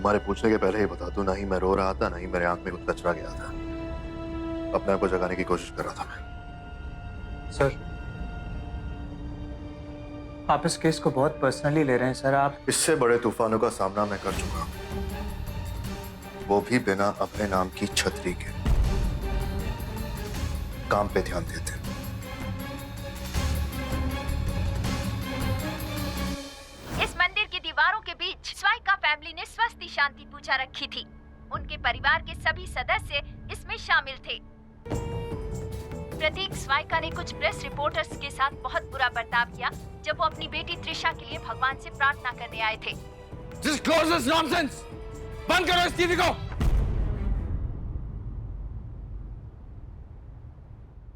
तुम्हारे पूछने के पहले ही बता दूं, ना ही मैं रो रहा था, ना ही मेरे आंख में कुछ कचरा गया था। अपने आप को जगाने की कोशिश कर रहा था मैं। सर, आप इस केस को बहुत पर्सनली ले रहे हैं सर। आप इससे बड़े तूफानों का सामना मैं कर चुका हूं, वो भी बिना अपने नाम की छतरी के। काम पे ध्यान देते। इस मंदिर की दीवारों के बीच स्वाइका फैमिली ने स्वस्ति शांति पूजा रखी थी। उनके परिवार के सभी सदस्य इसमें शामिल थे। प्रतीक स्वाइका ने कुछ प्रेस रिपोर्टर्स के साथ बहुत बुरा बर्ताव किया जब वो अपनी बेटी त्रिशा के लिए भगवान से प्रार्थना करने आए थे। Just close this nonsense! बंद करो इस टीवी को।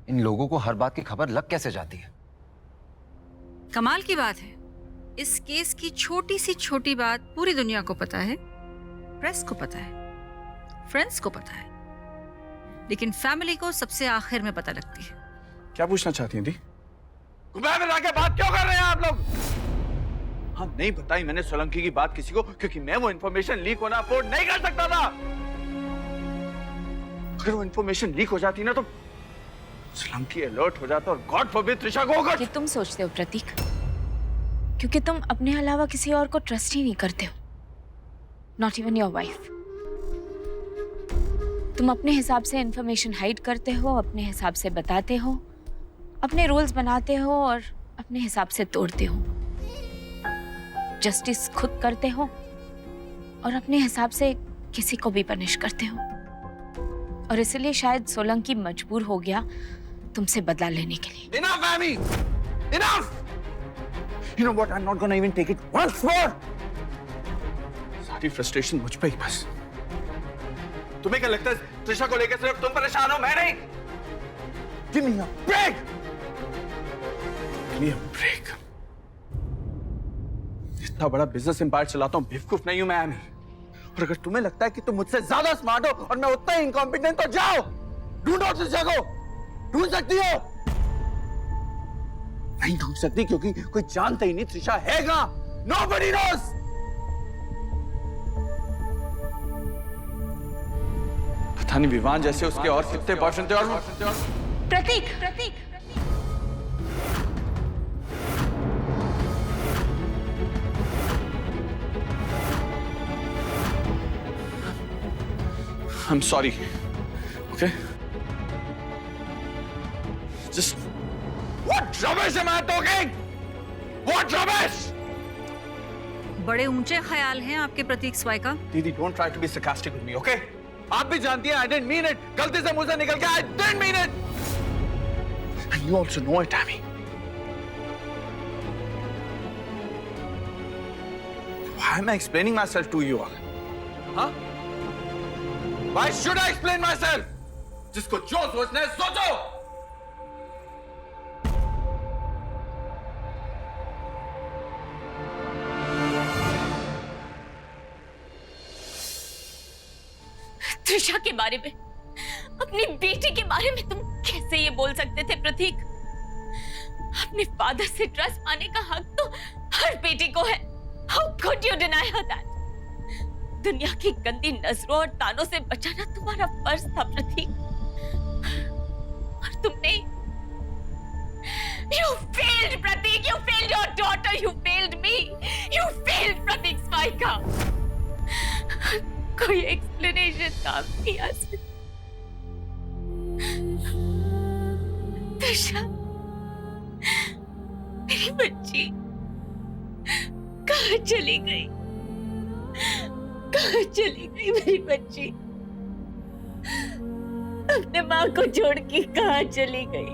इन लोगों को हर बात की खबर लग कैसे जाती है? कमाल की बात है, इस केस की छोटी सी छोटी बात पूरी दुनिया को पता है, प्रेस को पता है, फ्रेंड्स को पता है, लेकिन फैमिली को सबसे आखिर में पता लगती है। क्या पूछना चाहती हैं दी? घुमा फिरा के बात क्यों कर रहे हैं आप लोग? हाँ, नहीं बताई मैंने सोलंकी की बात किसी को, क्योंकि मैं वो इंफॉर्मेशन लीक होना अफोर्ड नहीं कर सकता था। अगर वो इंफॉर्मेशन लीक हो जाती ना तो सोलंकी अलर्ट हो जाता और गॉड फॉरबिड त्रिशा को होगा। ये तुम सोचते हो प्रतीक, क्योंकि तुम अपने अलावा किसी और को ट्रस्ट ही नहीं करते हो, नॉट इवन योर वाइफ। तुम अपने हिसाब से इंफॉर्मेशन हाइड करते हो, अपने हिसाब से बताते हो, अपने रूल्स बनाते हो और अपने हिसाब से तोड़ते हो। जस्टिस खुद करते हो और अपने हिसाब से किसी को भी पनिश करते हो। और इसलिए शायद सोलंकी मजबूर हो गया तुमसे बदला लेने के लिए। Enough, Amy! Enough! You know what? I'm not gonna even take it once more. सारी फ्रस्ट्रेशन मुझ पे ही बस। तुम्हें क्या लगता है त्रिशा को लेकर सिर्फ तुम परेशान हो, मैं नहीं? Give me a break! Give me a break. इतना बड़ा बिजनेस एम्पायर चलाता हूँ, बेवकूफ नहीं हूं मैं एमी। और अगर तुम्हें लगता है कि तुम मुझसे ज्यादा स्मार्ट हो और मैं उतना ही इनकॉम्पिटेंट, तो जाओ ढूंढो त्रिशा को। ढूंढ सकती हो? नहीं ढूंढ सकती क्योंकि कोई जानता ही नहीं त्रिशा है कहां। Nobody knows. पता नहीं विवान जैसे उसके और कितने बॉयफ्रेंड थे और प्रतीक, प्रतीक, I'm sorry. Okay? Just what rubbish am I talking? What rubbish? बड़े ऊंचे ख्याल हैं आपके प्रतीक स्वाइका। दीदी, don't try to be sarcastic with me, okay? आप भी जानती हैं I didn't mean it. गलती से मुंह से निकल गया, I didn't mean it. And you also know it, Amy. Why am I explaining myself to you all? Huh? Why should I explain myself? जिसको जो सोचना है सोचो। त्रिशा के बारे में, अपनी बेटी के बारे में तुम कैसे ये बोल सकते थे प्रतीक? अपने फादर से ट्रस्ट पाने का हक तो हर बेटी को है। How could you deny her that? दुनिया की गंदी नजरों और तानों से बचाना तुम्हारा फर्ज था प्रतीक, और तुमने You failed Prateek, you failed your daughter, you failed me, you failed प्रतीक स्वाइका। कोई एक्सप्लेनेशन काम नहीं आ सकती। त्रिशा, मेरी बच्ची कहाँ चली गई? कहाँ चली गई मेरी बच्ची? अपने माँ को छोड़ के कहाँ चली गई?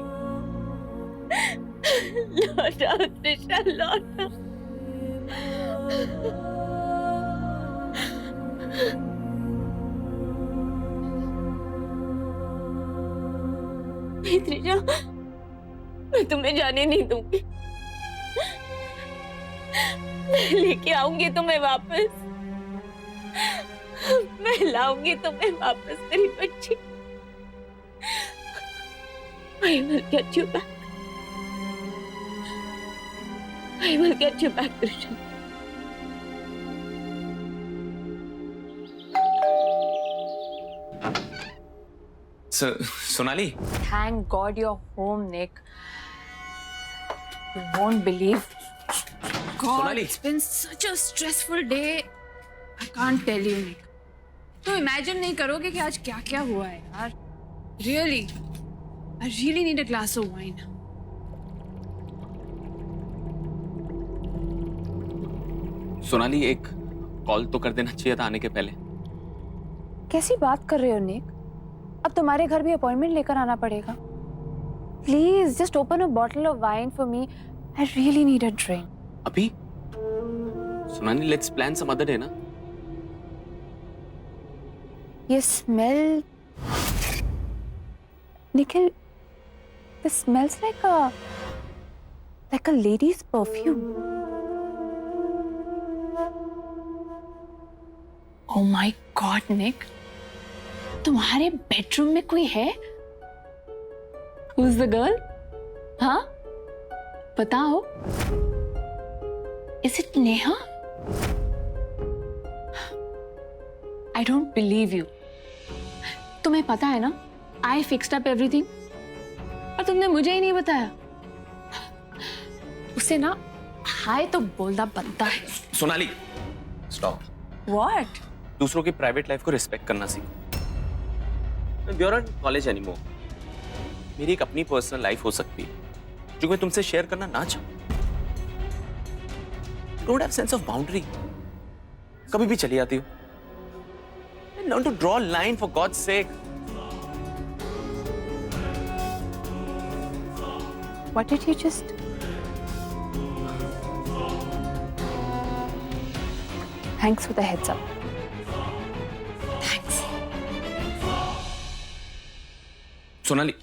लौटा त्रिशा, लौटा। नहीं त्रिशा, मैं तुम्हें जाने नहीं दूंगी। मैं लेके आऊंगी तुम्हें वापस, मैं लाऊंगी तुम्हें वापस मेरी बच्ची। I will get you back. I will get you back, Trisha. Sonali, Thank God you're home, Nick. You won't believe. God, Sonali. it's been such a stressful day. I can't tell you, Nick. तुम imagine नहीं करोगे कि आज क्या क्या हुआ है यार. Really, I really need a glass of wine. Sonali एक कॉल तो कर देना चाहिए था आने के पहले। कैसी बात कर रहे हो, निक? अब तुम्हारे घर भी अपॉइंटमेंट लेकर आना पड़ेगा. Please, just open a bottle of wine for me. I really need a drink. अभी? Sonali, let's plan some other day ना? You smell... Nikhil, this smells like a lady's perfume. Oh my God, Nick. तुम्हारे bedroom में कोई है? Who's the girl? हाँ? बताओ. Is it Neha? I don't believe you. तुम्हें पता है ना? I fixed up everything. और तुमने मुझे ही नहीं बताया. उसे ना हाय तो बोलना बनता है. सोनाली, stop. What? दूसरों की प्राइवेट लाइफ को रिस्पेक्ट करना सीखो। You're not in college anymore. मेरी एक अपनी पर्सनल लाइफ हो सकती है जो मैं तुमसे शेयर करना ना चाहूं। Don't have sense of boundary. कभी भी चली आती हो। Learn to draw a line for God's sake. What did you just? Thanks for the heads up. Thanks. Sonali,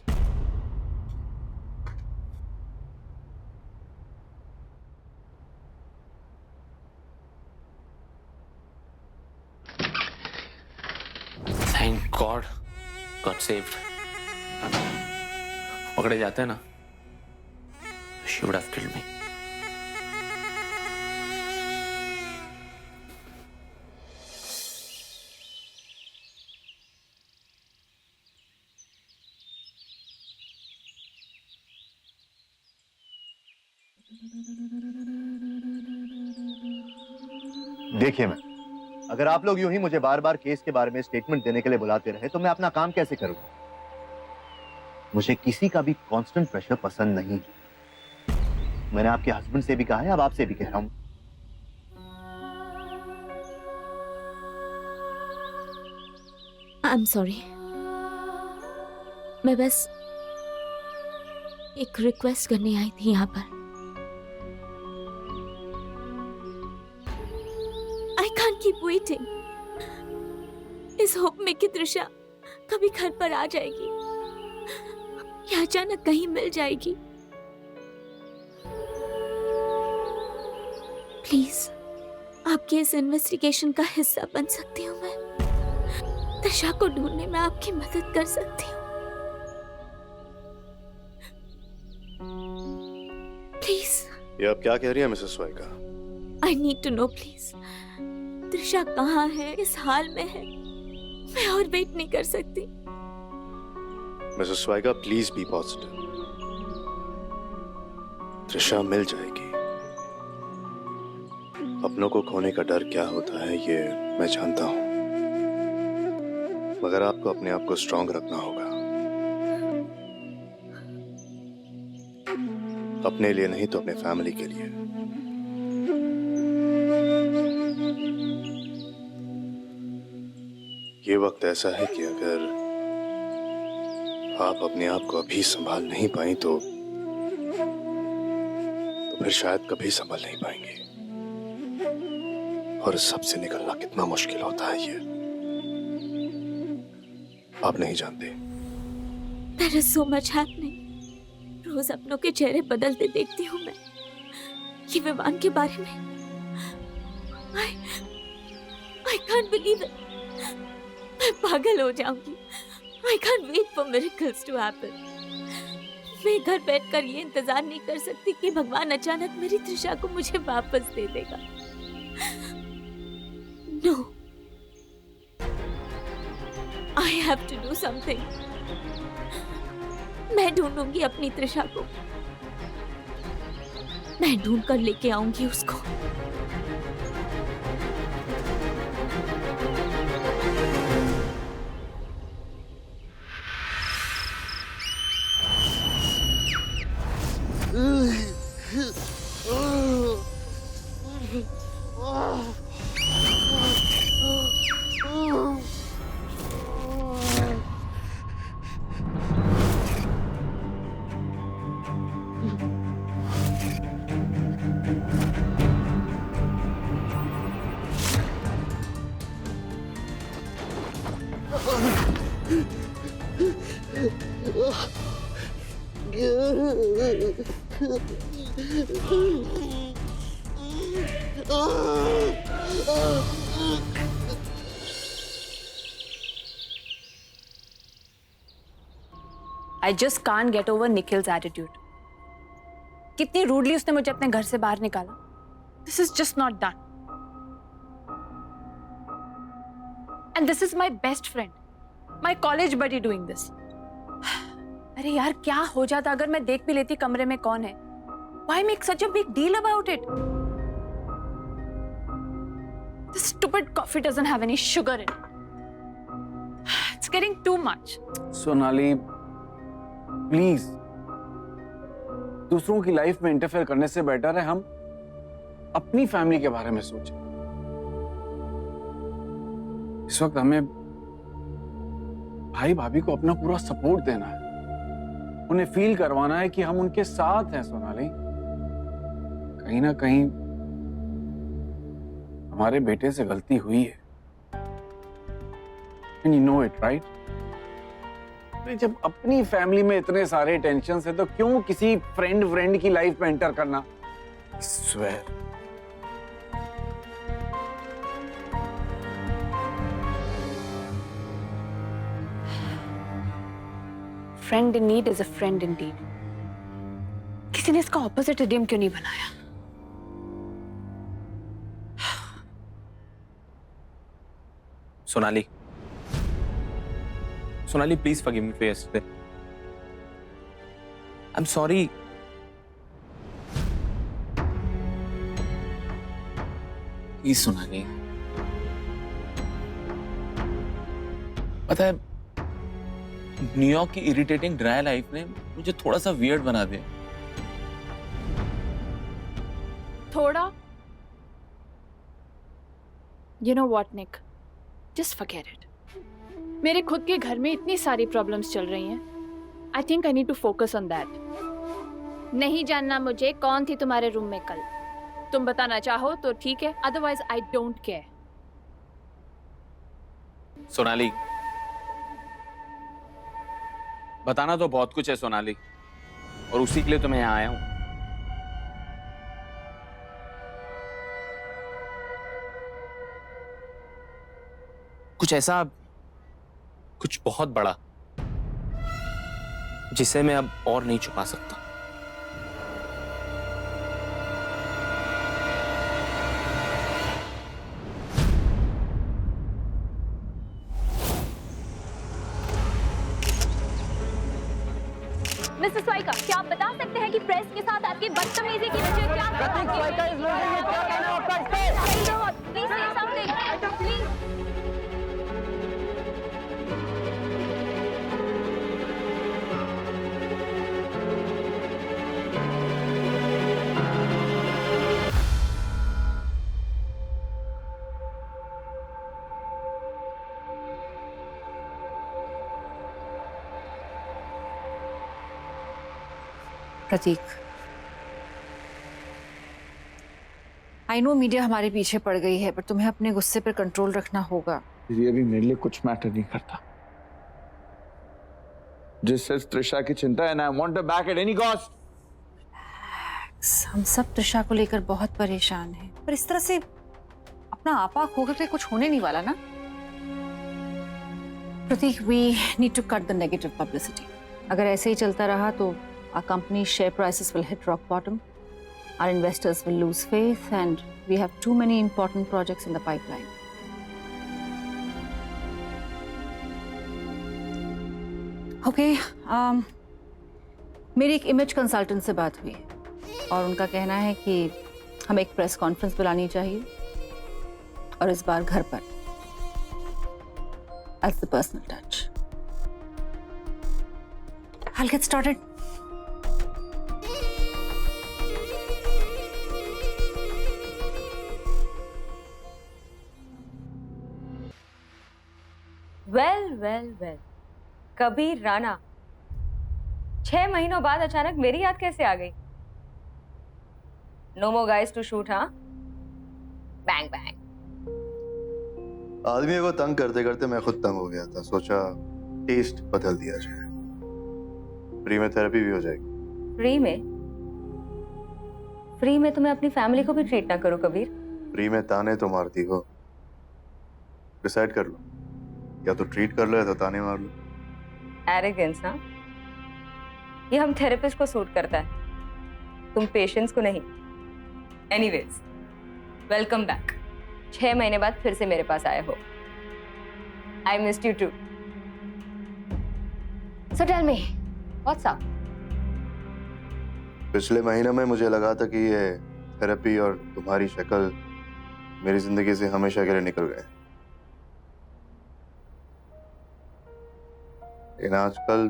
Thank God, got saved. पकड़े जाते हैं ना, she would have killed me. देखिए मैम, अगर आप लोग यूं ही मुझे बार बार केस के बारे में स्टेटमेंट देने के लिए बुलाते रहे तो मैं अपना काम कैसे करूंगा? मुझे किसी का भी कांस्टेंट प्रेशर पसंद नहीं। मैंने आपके हस्बैंड से भी कहा है, अब आपसे भी कह रहा हूं। I am sorry. मैं बस एक रिक्वेस्ट करने आई थी यहाँ पर। I can't keep waiting. इस होप में कि त्रिशा कभी घर पर आ जाएगी या अचानक कहीं मिल जाएगी। प्लीज आपके इस इन्वेस्टिगेशन का हिस्सा बन सकती हूँ मैं। त्रिशा को ढूंढने में आपकी मदद कर सकती हूँ। प्लीज। ये अब क्या कह रही है Mrs Swaika? I need to know please. Trisha कहाँ है, किस हाल में है? मैं और वेट नहीं कर सकती। Mrs Swaika, please be positive. Trisha मिल जाएगी। अपनों को खोने का डर क्या होता है ये मैं जानता हूं, मगर आपको अपने आप को स्ट्रांग रखना होगा। अपने लिए नहीं तो अपने फैमिली के लिए। ये वक्त ऐसा है कि अगर आप अपने आप को अभी संभाल नहीं पाई तो फिर शायद कभी संभाल नहीं पाएंगे। और सबसे निकलना कितना मुश्किल होता है ये आप नहीं जानते। There is so much happening. रोज अपनों के चेहरे बदलते देखती हूँ मैं। ये विमान के बारे में I can't believe it. मैं पागल हो जाऊंगी। I can't wait for miracles to happen. मैं घर बैठकर ये इंतजार नहीं कर सकती कि भगवान अचानक मेरी त्रिशा को मुझे वापस दे देगा। No. I have to do something. मैं ढूंढूंगी अपनी त्रिशा को, मैं ढूंढ कर लेके आऊंगी उसको। I just can't get over Nikhil's attitude. कितनी रूडली उसने मुझे अपने घर से बाहर निकाला. This is just not done. And this is my best friend, my college buddy doing this. अरे यार क्या हो जाता अगर मैं देख भी लेती कमरे में कौन है? Why make such a big deal about it? This stupid coffee doesn't have any sugar in it. It's getting too much. Sonali, please, दूसरों की लाइफ में इंटरफेयर करने से बेटर है हम अपनी फैमिली के बारे में सोचें। इस वक्त हमें भाई भाभी को अपना पूरा सपोर्ट देना है, उन्हें फील करवाना है कि हम उनके साथ हैं। सोनाली, कहीं ना कहीं हमारे बेटे से गलती हुई है। And you know it, right? जब अपनी फैमिली में इतने सारे टेंशन है तो क्यों किसी फ्रेंड की लाइफ में एंटर करना? Swear. Friend in need is a friend indeed. किसी ने इसका ऑपोजिट इडियम क्यों नहीं बनाया? Sonali, Sonali, please forgive me for yesterday. I'm sorry. Please, Sonali. पता है, न्यूयॉर्क की इरिटेटिंग ड्राई लाइफ ने मुझे थोड़ा सा वियर्ड बना दिया। थोड़ा? You know what, Nick? Just forget it. मेरे खुद के घर में इतनी सारी प्रॉब्लम्स चल रही हैं। I think I need to focus on that. नहीं जानना मुझे कौन थी तुम्हारे रूम में कल। तुम बताना चाहो तो ठीक है, otherwise I don't care. Sonali, बताना तो बहुत कुछ है सोनाली, और उसी के लिए तो मैं यहाँ आया हूं। कुछ ऐसा, कुछ बहुत बड़ा, जिसे मैं अब और नहीं छुपा सकता। मिस्टर स्वाइका, क्या आप बता सकते हैं कि प्रेस के साथ आपकी बदतमीजी की वजह क्या प्रतीक, आई नो मीडिया हमारे पीछे पड़ गई है, पर तुम्हें अपने गुस्से पर कंट्रोल रखना होगा। ये अभी मेरे लिए कुछ मैटर नहीं करता। जिस सिर्फ त्रिशा की चिंता है ना, I want to back at any cost. हम सब त्रिशा को लेकर बहुत परेशान हैं, पर इस तरह से अपना आपा खोकर के कुछ होने नहीं वाला ना। Prateek, we need to cut the negative publicity. अगर ऐसे ही चलता रहा तो our company's share prices will hit rock bottom, our investors will lose faith, and we have too many important projects in the pipeline. Okay, मेरी एक image consultant से बात हुई है और उनका कहना है कि हमें एक प्रेस कॉन्फ्रेंस बुलानी चाहिए और इस बार घर पर as the personal touch. I'll get started. Well Kabir Rana, 6 महीनों बाद अचानक मेरी याद कैसे आ गई? No more guys to shoot, हाँ? Bang bang. आदमी को तंग करते करते मैं खुद तंग हो गया था, सोचा टेस्ट बदल दिया जाए, फ्री में थेरेपी भी हो जाएगी। फ्री में तुम्हें अपनी फैमिली को भी ट्रीट ना करो कबीर। फ्री में ताने तो मारती हो, डिसाइड कर लो, या तो ट्रीट कर लो या तो ताने मार लो। एरोगेंस, हाँ? ये हम थेरेपिस्ट को सूट करता है, तुम पेशेंट्स को नहीं। Anyways, welcome back. 6 महीने बाद फिर से मेरे पास आए हो। I missed you too. So tell me, what's up? पिछले महीने में मुझे लगा था कि ये थेरेपी और तुम्हारी शक्ल मेरी जिंदगी से हमेशा के लिए निकल गए, लेकिन आजकल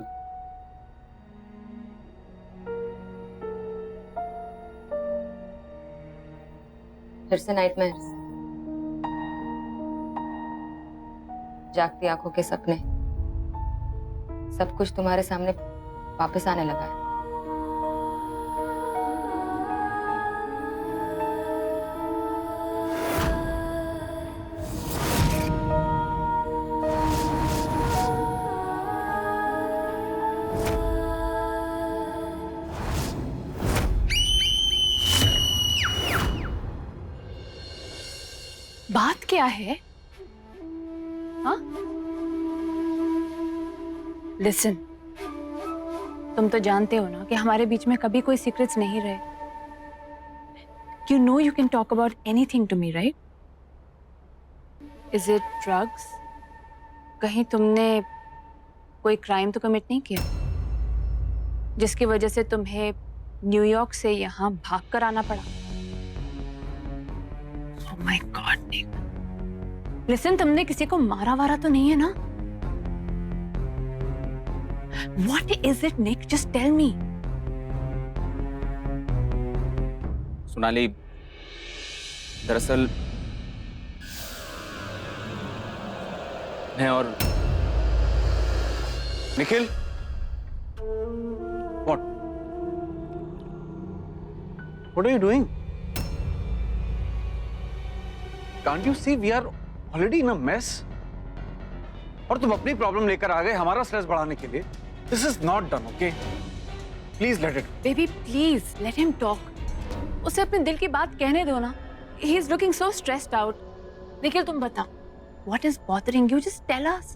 फिर से नाइटमेयर्स, जागती आंखों के सपने, सब कुछ तुम्हारे सामने वापस आने लगा है। बात क्या है? हाँ? लिसन, तुम तो जानते हो ना कि हमारे बीच में कभी कोई सीक्रेट्स नहीं रहे। You know you can talk about anything to me, right? Is it drugs? कहीं तुमने कोई क्राइम तो कमिट नहीं किया जिसकी वजह से तुम्हें न्यूयॉर्क से यहाँ भाग कर आना पड़ा? Oh my God, Nick. Listen, तुमने किसी को मारा वारा तो नहीं है ना? What is it, Nick? Just tell me. Sonali, दरअसल मैं और Nikhil, what? What are you doing? Can't you see we are already in a mess? और तुम अपनी प्रॉब्लम लेकर आ गए हमारा स्ट्रेस बढ़ाने के लिए। This is not done, okay? Please let it. Baby, please let him talk. उसे अपने दिल की बात कहने दो ना. He is looking so stressed out. Nikhil, तुम बताओ. What is bothering you? Just tell us.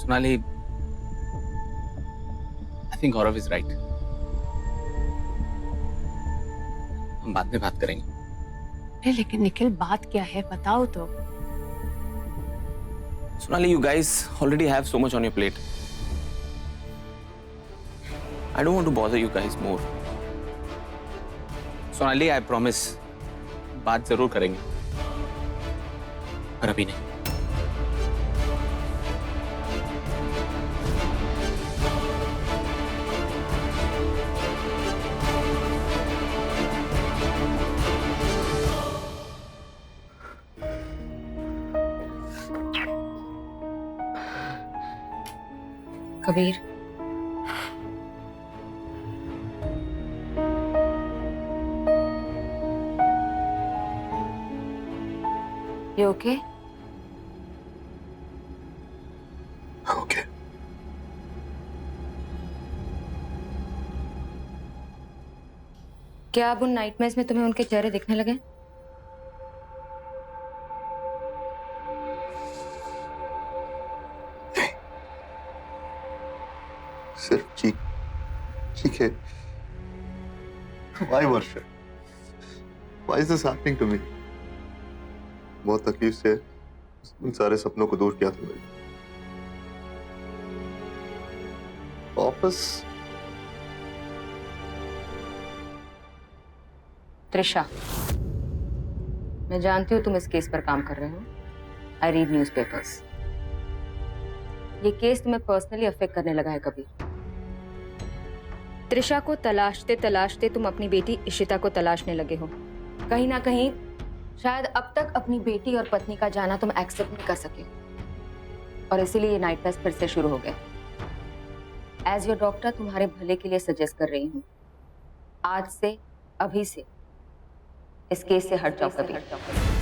Sonali, I think Gaurav is right. हम बाद में बात करेंगे। लेकिन निखिल, बात क्या है? बताओ तो। Sonali, you guys already have so much on your plate. I don't want to bother you guys more. Sonali, I promise, बात जरूर करेंगे, पर अभी नहीं। Kabir, you okay? Okay. क्या अब उन नाइटमेयर्स में तुम्हें उनके चेहरे दिखने लगे? सिर्फ चीख है। Why Varsha? Why is this happening to me? बहुत तकलीफ से उन सारे सपनों को दूर किया था मैंने। वापस। त्रिशा, मैं जानती हूँ तुम इस केस पर काम कर रहे हो। I read newspapers. ये केस तुम्हें पर्सनली अफेक्ट करने लगा है कबीर। त्रिशा को तलाशते तलाशते तुम अपनी बेटी इशिता को तलाशने लगे हो। कहीं ना कहीं शायद अब तक अपनी बेटी और पत्नी का जाना तुम एक्सेप्ट नहीं कर सके, और इसीलिए ये नाइट टेस्ट फिर से शुरू हो गया। एज योर डॉक्टर तुम्हारे भले के लिए सजेस्ट कर रही हूँ, आज से, अभी से इस केस से हट जाओ कबीर।